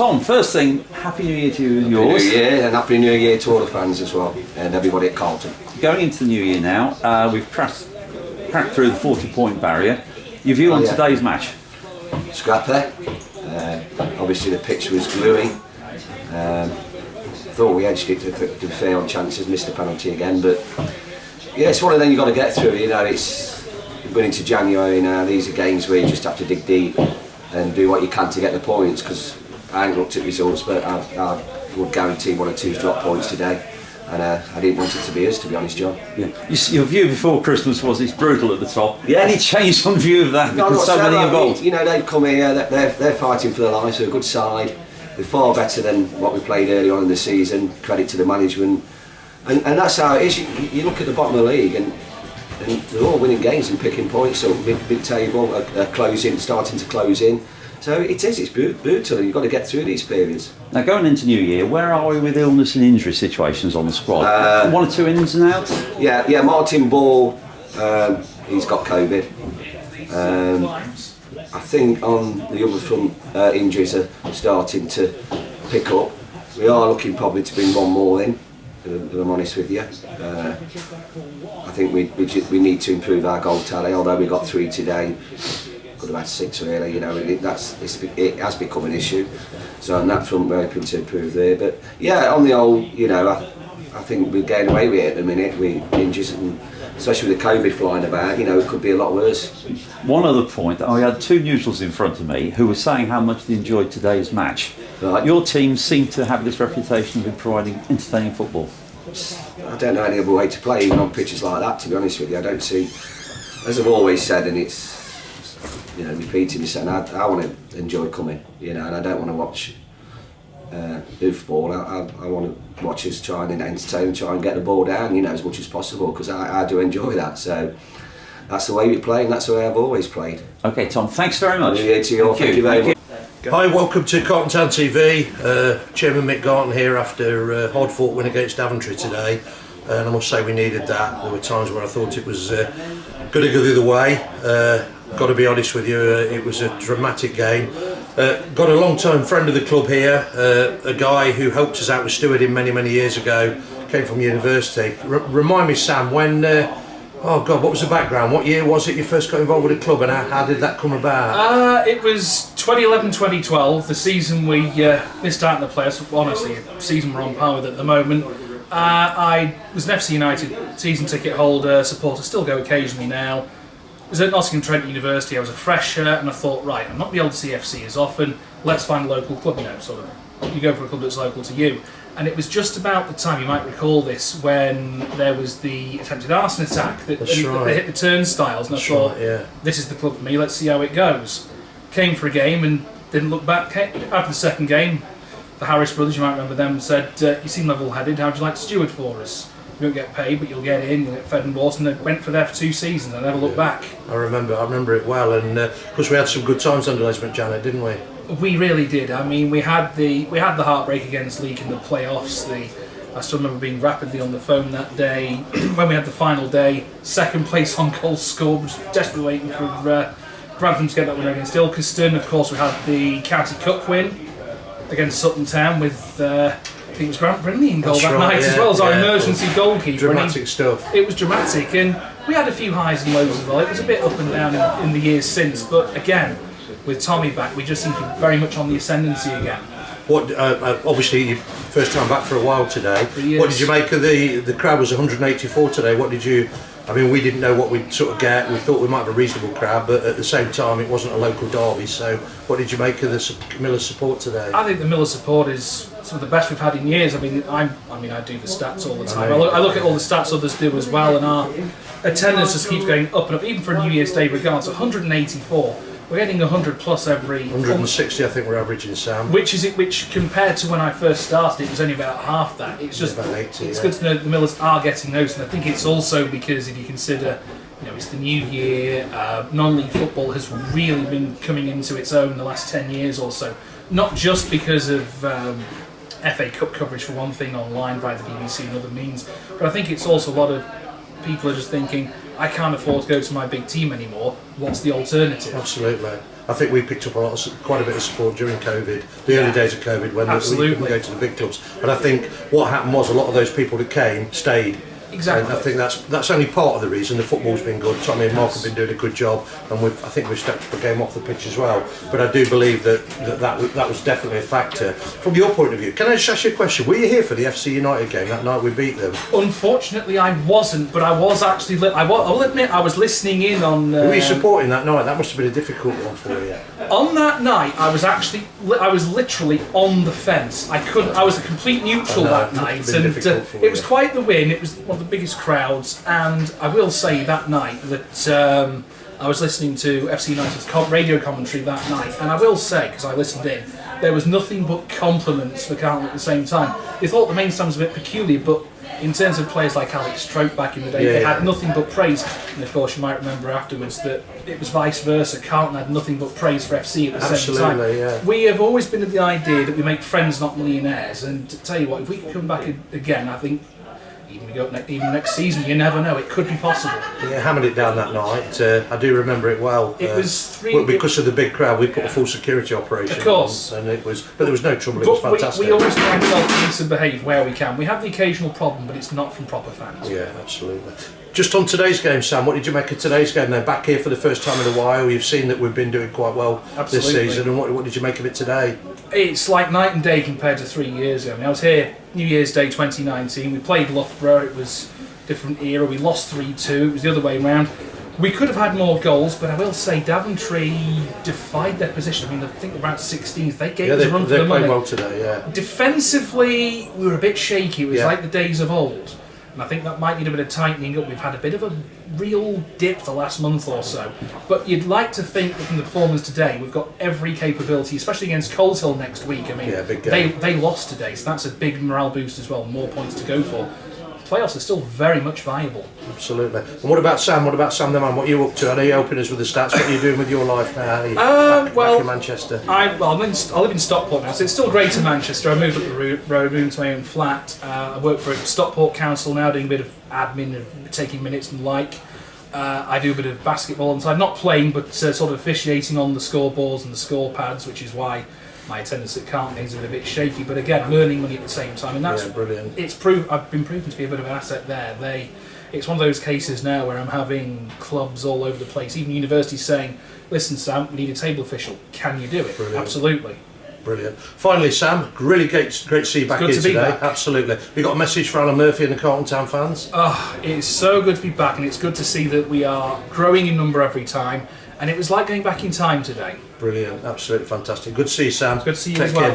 Tom, first thing, Happy New Year to you and yours. Happy New Year, and Happy New Year to all the fans as well, and everybody at Carlton. Going into the new year now, we've cracked through the 40-point barrier. Your view on today's match? Scrapper. Obviously the pitch was gluey. Thought we edged it to be fair on chances, missed the penalty again, but yeah, it's one of them you've got to get through. You know, it's going into January now. These are games where you just have to dig deep and do what you can to get the points, because I ain't looked at results, but I would guarantee one or two's drop points today. And I didn't want it to be us, to be honest, John. Yeah. Your view before Christmas was it's brutal at the top. Yeah. Any change on view of that? Because so many involved. You know, they've come here, they're fighting for their lives, they're a good side. They're far better than what we played early on in the season. Credit to the management. And that's how it is. You look at the bottom of the league and they're all winning games and picking points up, mid-table, starting to close in. So it's brutal, and you've got to get through these periods. Now, going into New Year, where are we with illness and injury situations on the squad? One or two ins and outs? Yeah, Martin Ball, he's got COVID. I think on the other front, injuries are starting to pick up. We are looking probably to bring one more in, if I'm honest with you. I think we need to improve our goal tally, although we got 3 today. Could have had 6 really, you know, it has become an issue. So on that front we're hoping to improve there. But yeah, on the whole, you know, I think we're getting away with it at the minute. We injuries, and especially with the COVID flying about, you know, it could be a lot worse. One other point, I had 2 neutrals in front of me who were saying how much they enjoyed today's match. Right. Your team seemed to have this reputation of providing entertaining football. I don't know any other way to play even on pitches like that, to be honest with you. I don't see, as I've always said, and it's, you know, repeating myself, I want to enjoy coming, you know, and I don't want to watch hoofball. I want to watch us try and entertain and try and get the ball down, you know, as much as possible, because I do enjoy that. So that's the way we play, and that's the way I've always played. Okay, Tom, thanks very much. Thank you very much. Hi, welcome to Carlton Town TV. Chairman Mick Garton here after a hard-fought win against Daventry today, and I must say we needed that. There were times where I thought it was going to go the other way. Got to be honest with you, it was a dramatic game. Got a long-time friend of the club here, a guy who helped us out with stewarding many years ago, came from university. Remind me, Sam, when, oh God, what was the background? What year was it you first got involved with the club, and how did that come about? It was 2011-2012, the season we missed out in the playoffs. Honestly, a season we're on par with at the moment. I was an FC United season ticket holder, supporter, still go occasionally now. I was at Nottingham Trent University. I was a fresher, and I thought, right, I'm not the old CFC as often. Let's find a local club. You know, sort of, you go for a club that's local to you. And it was just about the time, you might recall this, when there was the attempted arson attack that they hit the turnstiles, and I thought, this is the club for me. Let's see how it goes. Came for a game and didn't look back. After the second game, the Harris brothers, you might remember them, said, "You seem level-headed. How would you like to steward for us? You won't get paid, but you'll get in, you'll get fed and water," and they went for there for 2 seasons and never looked back. I remember it well, and of course we had some good times under Les McJanet, didn't we? We really did. I mean, we had the heartbreak against Leek in the playoffs. I still remember being rapidly on the phone that day when we had the final day. 2nd place on goals scored, was desperately waiting for Grantham to get that winner against Ilkeston. Of course, we had the County Cup win against Sutton Town with. I think it was Grant Brindley in goal that night as well as our emergency goalkeeper. Dramatic stuff. It was dramatic, and we had a few highs and lows as well. It was a bit up and down in the years since, but again, with Tommy back, we just seem to be very much on the ascendancy again. What? Obviously, your first time back for a while today. What did you make of the crowd? Was 184 today. What did you? I mean, we didn't know what we'd sort of get. We thought we might have a reasonable crowd, but at the same time, it wasn't a local derby. So, what did you make of the Miller support today? I think the Miller support is some of the best we've had in years. I mean, I do the stats all the time. I look at all the stats others do as well, and our attendance just keeps going up and up, even for a New Year's Day regardless. 184. We're getting 100 plus every. 160, I think we're averaging, Sam. Which compared to when I first started, it was only about half that. It's just about 80, it's good to know that the Millers are getting those, and I think it's also because if you consider, you know, it's the new year. Non-league football has really been coming into its own the last 10 years or so. Not just because of FA Cup coverage for one thing online via the BBC and other means, but I think it's also a lot of people are just thinking, I can't afford to go to my big team anymore. What's the alternative? Absolutely. I think we picked up quite a bit of support during COVID, the early days of COVID, when we couldn't go to the big clubs. And I think what happened was a lot of those people that came stayed. Exactly. And I think that's only part of the reason. The football's been good. Tommy and Mark have been doing a good job, and I think we've stepped up the game off the pitch as well. But I do believe that was definitely a factor. From your point of view, can I just ask you a question? Were you here for the FC United game that night we beat them? Unfortunately, I wasn't, but I was actually. I'll admit, I was listening in on. Were you supporting that night? That must have been a difficult one for you. On that night, I was literally on the fence. I was a complete neutral that night, and it was quite the win. It was one of the biggest crowds, and I will say that night that I was listening to FC United's radio commentary that night, and I will say, because I listened in, there was nothing but compliments for Carlton at the same time. They thought the main stand was a bit peculiar, but in terms of players like Alex Stroke back in the day, they had nothing but praise. And of course, you might remember afterwards that it was vice versa. Carlton had nothing but praise for FC at the same time. Yeah. We have always been of the idea that we make friends, not millionaires. And to tell you what, if we could come back again, I think even next season, you never know, it could be possible. Yeah, hammered it down that night. I do remember it well. It was because of the big crowd. We put a full security operation. Of course, on, and but there was no trouble. It was fantastic. We always try and tell teams to behave where we can. We have the occasional problem, but it's not from proper fans. Yeah, absolutely. Just on today's game, Sam, what did you make of today's game? They're back here for the first time in a while. You've seen that we've been doing quite well this season, and what did you make of it today? It's like night and day compared to 3 years ago. I was here New Year's Day 2019. We played Loughborough. It was a different era. We lost 3-2. It was the other way around. We could have had more goals, but I will say Daventry defied their position. I mean, I think they're about 16th. They gave us a run for the money. They played well today, yeah. Defensively, we were a bit shaky. It was like the days of old. And I think that might need a bit of tightening up. We've had a bit of a real dip the last month or so. But you'd like to think that from the performance today, we've got every capability, especially against Coleshill next week. I mean, big game. They lost today, so that's a big morale boost as well. More points to go for. Playoffs are still very much viable. Absolutely. And what about Sam? What about Sam the man? What are you up to? I know you open us with the stats. What are you doing with your life now? Back in Manchester. I live in Stockport now, so it's still Greater Manchester. I moved up the road, moved to my own flat. I work for Stockport Council now, doing a bit of admin, and taking minutes and the like. I do a bit of basketball on the side, not playing, but sort of officiating on the scoreboards and the score pads, which is why my attendance at Carlton is a bit shaky, but again, I'm earning money at the same time, and that's brilliant. I've been proven to be a bit of an asset there. It's one of those cases now where I'm having clubs all over the place, even universities saying, "Listen, Sam, we need a table official. Can you do it?" Brilliant. Absolutely. Brilliant. Finally, Sam, really great to see you back here today. Absolutely. You got a message for Alan Murphy and the Carlton Town fans? Oh, it's so good to be back, and it's good to see that we are growing in number every time. And it was like going back in time today. Brilliant, absolutely fantastic. Good to see you, Sam. Good to see you as well.